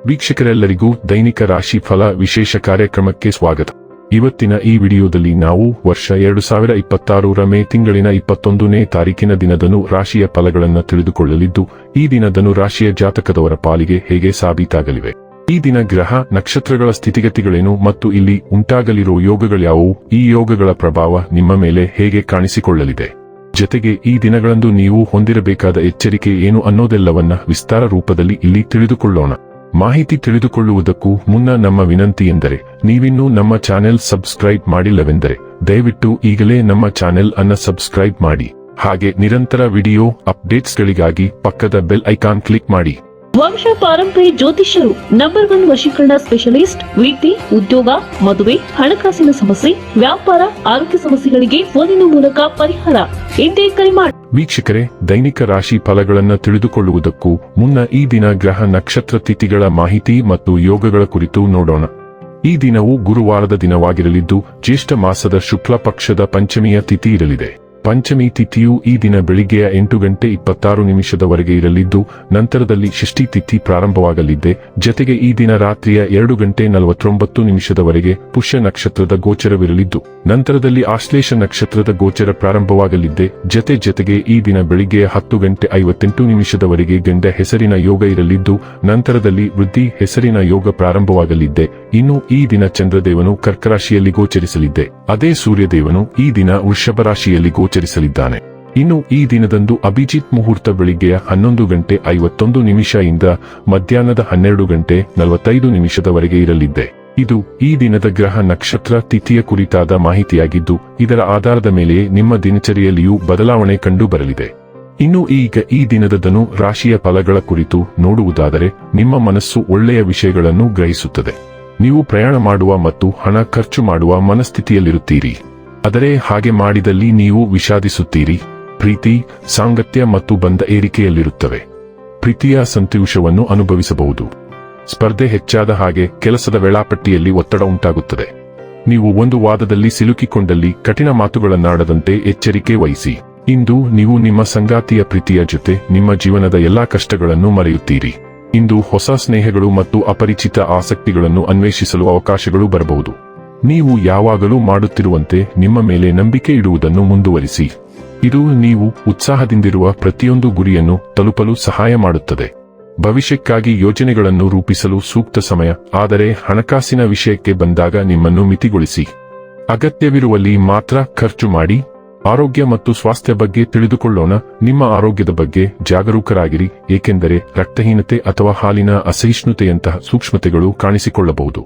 ವೀಕ್ಷಕರೆಲ್ಲರಿಗೂ ದೈನಿಕ ರಾಶಿ ಫಲ ವಿಶೇಷ ಕಾರ್ಯಕ್ರಮಕ್ಕೆ ಸ್ವಾಗತ. ಇವತ್ತಿನ ಈ ವಿಡಿಯೋದಲ್ಲಿ ನಾವು ವರ್ಷ 2026ರ ಮೇ ತಿಂಗಳಿನ 21ನೇ ತಾರೀಕಿನ ದಿನದನು ರಾಶಿಯ ಫಲಗಳನ್ನು ತಿಳಿದುಕೊಳ್ಳಲಿದ್ದು, ಈ ದಿನದನು ರಾಶಿಯ ಜಾತಕದವರ ಪಾಲಿಗೆ ಹೇಗೆ ಸಾಬೀತಾಗಲಿವೆ, ಈ ದಿನ ಗ್ರಹ ನಕ್ಷತ್ರಗಳ ಸ್ಥಿತಿಗತಿಗಳೇನು ಮತ್ತು ಇಲ್ಲಿ ಉಂಟಾಗಲಿರುವ ಯೋಗಗಳ್ಯಾವುವು, ಈ ಯೋಗಗಳ ಪ್ರಭಾವ ನಿಮ್ಮ ಮೇಲೆ ಹೇಗೆ ಕಾಣಿಸಿಕೊಳ್ಳಲಿದೆ, ಜೊತೆಗೆ ಈ ದಿನಗಳಂದು ನೀವು ಹೊಂದಿರಬೇಕಾದ ಎಚ್ಚರಿಕೆ ಏನು ಅನ್ನೋದೆಲ್ಲವನ್ನ ವಿಸ್ತಾರ ರೂಪದಲ್ಲಿ ಇಲ್ಲಿ ತಿಳಿದುಕೊಳ್ಳೋಣ. ಮಾಹಿತಿ ತಿಳಿದುಕೊಳ್ಳುವುದಕ್ಕೂ ಮುನ್ನ ನಮ್ಮ ವಿನಂತಿ ಎಂದರೆ, ನೀವಿನ್ನೂ ನಮ್ಮ ಚಾನೆಲ್ ಸಬ್ಸ್ಕ್ರೈಬ್ ಮಾಡಿಲ್ಲವೆಂದರೆ ದಯವಿಟ್ಟು ಈಗಲೇ ನಮ್ಮ ಚಾನೆಲ್ ಅನ್ನು ಸಬ್ಸ್ಕ್ರೈಬ್ ಮಾಡಿ. ಹಾಗೆ ನಿರಂತರ ವಿಡಿಯೋ ಅಪ್ಡೇಟ್ಸ್ಗಳಿಗಾಗಿ ಪಕ್ಕದ ಬೆಲ್ ಐಕಾನ್ ಕ್ಲಿಕ್ ಮಾಡಿ. ವಂಶ ಪಾರಂಪರ್ಯ ಜ್ಯೋತಿಷ್ಯರು ನಂಬರ್ 1 ವಶೀಕರಣ ಸ್ಪೆಷಲಿಸ್ಟ್. ವೃತ್ತಿ, ಉದ್ಯೋಗ, ಮದುವೆ, ಹಣಕಾಸಿನ ಸಮಸ್ಯೆ, ವ್ಯಾಪಾರ, ಆರೋಗ್ಯ ಸಮಸ್ಯೆಗಳಿಗೆ ಫೋನಿನ ಮೂಲಕ ಪರಿಹಾರ. ಇಂದೇ ಕರೆ ಮಾಡಿ. ವೀಕ್ಷಕರೇ, ದೈನಿಕ ರಾಶಿ ಫಲಗಳನ್ನು ತಿಳಿದುಕೊಳ್ಳುವುದಕ್ಕೂ ಮುನ್ನ ಈ ದಿನ ಗ್ರಹ ನಕ್ಷತ್ರ ತಿಥಿಗಳ ಮಾಹಿತಿ ಮತ್ತು ಯೋಗಗಳ ಕುರಿತು ನೋಡೋಣ. ಈ ದಿನವು ಗುರುವಾರದ ದಿನವಾಗಿರಲಿದ್ದು, ಜ್ಯೇಷ್ಠ ಮಾಸದ ಶುಕ್ಲ ಪಕ್ಷದ ಪಂಚಮಿಯ ತಿಥಿ ಇರಲಿದೆ. ಪಂಚಮಿ ತಿಥಿಯು ಈ ದಿನ ಬೆಳಿಗ್ಗೆಯ 8:26 ಇರಲಿದ್ದು, ನಂತರದಲ್ಲಿ ಷಷ್ಠಿ ತಿಥಿ ಪ್ರಾರಂಭವಾಗಲಿದೆ. ಜೊತೆಗೆ ಈ ದಿನ ರಾತ್ರಿಯ 2:49 ಪುಷ್ಯ ನಕ್ಷತ್ರದ ಗೋಚರವಿರಲಿದ್ದು, ನಂತರದಲ್ಲಿ ಆಶ್ಲೇಷ ನಕ್ಷತ್ರದ ಗೋಚರ ಪ್ರಾರಂಭವಾಗಲಿದೆ. ಜೊತೆಗೆ ಈ ದಿನ ಬೆಳಿಗ್ಗೆಯ 10:58 ಗಂಡ ಹೆಸರಿನ ಯೋಗ ಇರಲಿದ್ದು, ನಂತರದಲ್ಲಿ ವೃದ್ಧಿ ಹೆಸರಿನ ಯೋಗ ಪ್ರಾರಂಭವಾಗಲಿದೆ. ಇನ್ನು ಈ ದಿನ ಚಂದ್ರದೇವನು ಕರ್ಕರಾಶಿಯಲ್ಲಿ ಗೋಚರಿಸಲಿದೆ. ಅದೇ ಸೂರ್ಯದೇವನು ಈ ದಿನ ವೃಷಭ ರಾಶಿಯಲ್ಲಿ ಗೋಚರಿಸಲಿದ್ದಾನೆ. ಇನ್ನು ಈ ದಿನದಂದು ಅಭಿಜಿತ್ ಮುಹೂರ್ತ ಬೆಳಿಗ್ಗೆಯ 11:51 ಇಂದ ಮಧ್ಯಾಹ್ನದ 12:45 ಇರಲಿದೆ. ಇದು ಈ ದಿನದ ಗ್ರಹ ನಕ್ಷತ್ರ ತಿಥಿಯ ಕುರಿತಾದ ಮಾಹಿತಿಯಾಗಿದ್ದು, ಇದರ ಆಧಾರದ ಮೇಲೆಯೇ ನಿಮ್ಮ ದಿನಚರಿಯಲ್ಲಿಯೂ ಬದಲಾವಣೆ ಕಂಡು ಬರಲಿದೆ. ಇನ್ನು ಈಗ ಈ ದಿನದ ಧನು ರಾಶಿಯ ಫಲಗಳ ಕುರಿತು ನೋಡುವುದಾದರೆ, ನಿಮ್ಮ ಮನಸ್ಸು ಒಳ್ಳೆಯ ವಿಷಯಗಳನ್ನು ಗ್ರಹಿಸುತ್ತದೆ. ನೀವು ಪ್ರಯಾಣ ಮಾಡುವ ಮತ್ತು ಹಣ ಖರ್ಚು ಮಾಡುವ ಮನಸ್ಥಿತಿಯಲ್ಲಿರುತ್ತೀರಿ. ಆದರೆ ಹಾಗೆ ಮಾಡಿದಲ್ಲಿ ನೀವು ವಿಷಾದಿಸುತ್ತೀರಿ. ಪ್ರೀತಿ, ಸಾಂಗತ್ಯ ಮತ್ತು ಬಂಧ ಏರಿಕೆಯಲ್ಲಿರುತ್ತವೆ. ಪ್ರೀತಿಯ ಸಂತೋಷವನ್ನು ಅನುಭವಿಸಬಹುದು. ಸ್ಪರ್ಧೆ ಹೆಚ್ಚಾದ ಹಾಗೆ ಕೆಲಸದ ವೇಳಾಪಟ್ಟಿಯಲ್ಲಿ ಒತ್ತಡ ಉಂಟಾಗುತ್ತದೆ. ನೀವು ಒಂದು ವಾದದಲ್ಲಿ ಸಿಲುಕಿಕೊಂಡಲ್ಲಿ ಕಠಿಣ ಮಾತುಗಳನ್ನಾಡದಂತೆ ಎಚ್ಚರಿಕೆ ವಹಿಸಿ. ಇಂದು ನೀವು ನಿಮ್ಮ ಸಂಗಾತಿಯ ಪ್ರೀತಿಯ ಜೊತೆ ನಿಮ್ಮ ಜೀವನದ ಎಲ್ಲಾ ಕಷ್ಟಗಳನ್ನು ಮರೆಯುತ್ತೀರಿ. ಇಂದು ಹೊಸ ಸ್ನೇಹಗಳು ಮತ್ತು ಅಪರಿಚಿತ ಆಸಕ್ತಿಗಳನ್ನು ಅನ್ವೇಷಿಸಲು ಅವಕಾಶಗಳು ಬರಬಹುದು. ನೀವು ಯಾವಾಗಲೂ ಮಾಡುತ್ತಿರುವಂತೆ ನಿಮ್ಮ ಮೇಲೆ ನಂಬಿಕೆ ಇಡುವುದನ್ನು ಮುಂದುವರಿಸಿ. ಇದು ನೀವು ಉತ್ಸಾಹದಿಂದಿರುವ ಪ್ರತಿಯೊಂದು ಗುರಿಯನ್ನು ತಲುಪಲು ಸಹಾಯ ಮಾಡುತ್ತದೆ. ಭವಿಷ್ಯಕ್ಕಾಗಿ ಯೋಜನೆಗಳನ್ನು ರೂಪಿಸಲು ಸೂಕ್ತ ಸಮಯ. ಆದರೆ ಹಣಕಾಸಿನ ವಿಷಯಕ್ಕೆ ಬಂದಾಗ ನಿಮ್ಮನ್ನು ಮಿತಿಗೊಳಿಸಿ. ಅಗತ್ಯವಿರುವಲ್ಲಿ ಮಾತ್ರ ಖರ್ಚು ಮಾಡಿ. ಆರೋಗ್ಯ ಮತ್ತು ಸ್ವಾಸ್ಥ್ಯ ಬಗ್ಗೆ ತಿಳಿದುಕೊಳ್ಳೋಣ. ನಿಮ್ಮ ಆರೋಗ್ಯದ ಬಗ್ಗೆ ಜಾಗರೂಕರಾಗಿರಿ, ಏಕೆಂದರೆ ರಕ್ತಹೀನತೆ ಅಥವಾ ಹಾಲಿನ ಅಸಹಿಷ್ಣುತೆಯಂತಹ ಸೂಕ್ಷ್ಮತೆಗಳು ಕಾಣಿಸಿಕೊಳ್ಳಬಹುದು.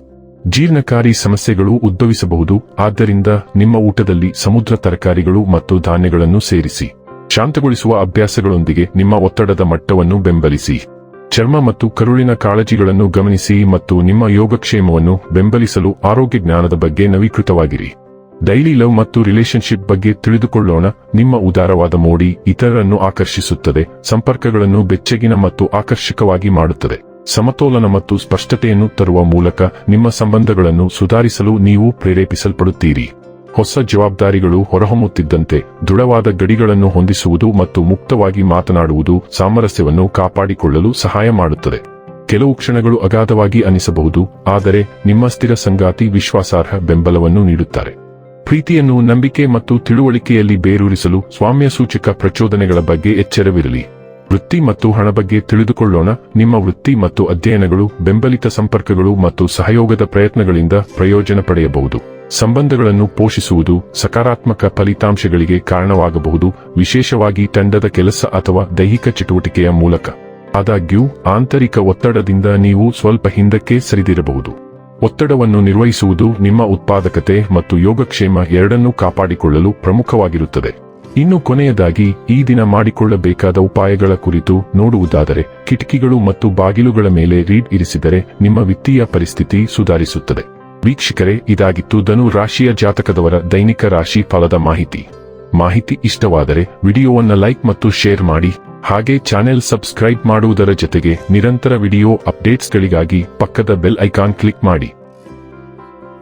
ಜೀರ್ಣಕಾರಿ ಸಮಸ್ಯೆಗಳು ಉದ್ಭವಿಸಬಹುದು. ಆದ್ದರಿಂದ ನಿಮ್ಮ ಊಟದಲ್ಲಿ ಸಮುದ್ರ ತರಕಾರಿಗಳು ಮತ್ತು ಧಾನ್ಯಗಳನ್ನು ಸೇರಿಸಿ. ಶಾಂತಗೊಳಿಸುವ ಅಭ್ಯಾಸಗಳೊಂದಿಗೆ ನಿಮ್ಮ ಒತ್ತಡದ ಮಟ್ಟವನ್ನು ಬೆಂಬಲಿಸಿ. ಚರ್ಮ ಮತ್ತು ಕರುಳಿನ ಕಾಳಜಿಗಳನ್ನು ಗಮನಿಸಿ ಮತ್ತು ನಿಮ್ಮ ಯೋಗಕ್ಷೇಮವನ್ನು ಬೆಂಬಲಿಸಲು ಆರೋಗ್ಯ ಜ್ಞಾನದ ಬಗ್ಗೆ ನವೀಕೃತವಾಗಿರಿ. ಡೈಲಿ ಲವ್ ಮತ್ತು ರಿಲೇಶನ್ಶಿಪ್ ಬಗ್ಗೆ ತಿಳಿದುಕೊಳ್ಳೋಣ. ನಿಮ್ಮ ಉದಾರವಾದ ಮೋಡಿ ಇತರರನ್ನು ಆಕರ್ಷಿಸುತ್ತದೆ, ಸಂಪರ್ಕಗಳನ್ನು ಬೆಚ್ಚಗಿನ ಮತ್ತು ಆಕರ್ಷಕವಾಗಿ ಮಾಡುತ್ತದೆ. ಸಮತೋಲನ ಮತ್ತು ಸ್ಪಷ್ಟತೆಯನ್ನು ತರುವ ಮೂಲಕ ನಿಮ್ಮ ಸಂಬಂಧಗಳನ್ನು ಸುಧಾರಿಸಲು ನೀವು ಪ್ರೇರೇಪಿಸಲ್ಪಡುತ್ತೀರಿ. ಹೊಸ ಜವಾಬ್ದಾರಿಗಳು ಹೊರಹೊಮ್ಮುತ್ತಿದ್ದಂತೆ ದೃಢವಾದ ಗಡಿಗಳನ್ನು ಹೊಂದಿಸುವುದು ಮತ್ತು ಮುಕ್ತವಾಗಿ ಮಾತನಾಡುವುದು ಸಾಮರಸ್ಯವನ್ನು ಕಾಪಾಡಿಕೊಳ್ಳಲು ಸಹಾಯ ಮಾಡುತ್ತದೆ. ಕೆಲವು ಕ್ಷಣಗಳು ಅಗಾಧವಾಗಿ ಅನಿಸಬಹುದು, ಆದರೆ ನಿಮ್ಮ ಸ್ಥಿರ ಸಂಗಾತಿ ವಿಶ್ವಾಸಾರ್ಹ ಬೆಂಬಲವನ್ನು ನೀಡುತ್ತಾರೆ. ಪ್ರೀತಿಯನ್ನು ನಂಬಿಕೆ ಮತ್ತು ತಿಳುವಳಿಕೆಯಲ್ಲಿ ಬೇರೂರಿಸಲು ಸ್ವಾಮ್ಯ ಸೂಚಕ ಪ್ರಚೋದನೆಗಳ ಬಗ್ಗೆ ಎಚ್ಚರವಿರಲಿ. ವೃತ್ತಿ ಮತ್ತು ಹಣ ಬಗ್ಗೆ ತಿಳಿದುಕೊಳ್ಳೋಣ. ನಿಮ್ಮ ವೃತ್ತಿ ಮತ್ತು ಅಧ್ಯಯನಗಳು ಬೆಂಬಲಿತ ಸಂಪರ್ಕಗಳು ಮತ್ತು ಸಹಯೋಗದ ಪ್ರಯತ್ನಗಳಿಂದ ಪ್ರಯೋಜನ ಪಡೆಯಬಹುದು. ಸಂಬಂಧಗಳನ್ನು ಪೋಷಿಸುವುದು ಸಕಾರಾತ್ಮಕ ಫಲಿತಾಂಶಗಳಿಗೆ ಕಾರಣವಾಗಬಹುದು, ವಿಶೇಷವಾಗಿ ತಂಡದ ಕೆಲಸ ಅಥವಾ ದೈಹಿಕ ಚಟುವಟಿಕೆಯ ಮೂಲಕ. ಆದಾಗ್ಯೂ ಆಂತರಿಕ ಒತ್ತಡದಿಂದ ನೀವು ಸ್ವಲ್ಪ ಹಿಂದಕ್ಕೆ ಸರಿದಿರಬಹುದು. ಒತ್ತಡವನ್ನು ನಿರ್ವಹಿಸುವುದು ನಿಮ್ಮ ಉತ್ಪಾದಕತೆ ಮತ್ತು ಯೋಗಕ್ಷೇಮ ಎರಡನ್ನೂ ಕಾಪಾಡಿಕೊಳ್ಳಲು ಪ್ರಮುಖವಾಗಿರುತ್ತದೆ. ಇನ್ನು ಕೊನೆಯದಾಗಿ ಈ ದಿನ ಮಾಡಿಕೊಳ್ಳಬೇಕಾದ ಉಪಾಯಗಳ ಕುರಿತು ನೋಡುವುದಾದರೆ, ಕಿಟಕಿಗಳು ಮತ್ತು ಬಾಗಿಲುಗಳ ಮೇಲೆ ರೀಡ್ ಇರಿಸಿದರೆ ನಿಮ್ಮ ವಿತ್ತೀಯ ಪರಿಸ್ಥಿತಿ ಸುಧಾರಿಸುತ್ತದೆ. ವೀಕ್ಷಕರೇ, ಇದಾಗಿತ್ತು ಧನು ರಾಶಿಯ ಜಾತಕದವರ ದೈನಿಕ ರಾಶಿ ಫಲದ ಮಾಹಿತಿ ಇಷ್ಟವಾದರೆ ವಿಡಿಯೋವನ್ನು ಲೈಕ್ ಮತ್ತು ಶೇರ್ ಮಾಡಿ. ಹಾಗೆ ಚಾನೆಲ್ ಸಬ್ಸ್ಕ್ರೈಬ್ ಮಾಡುವುದರ ಜೊತೆಗೆ ನಿರಂತರ ವಿಡಿಯೋ ಅಪ್ಡೇಟ್ಸ್ಗಳಿಗಾಗಿ ಪಕ್ಕದ ಬೆಲ್ ಐಕಾನ್ ಕ್ಲಿಕ್ ಮಾಡಿ.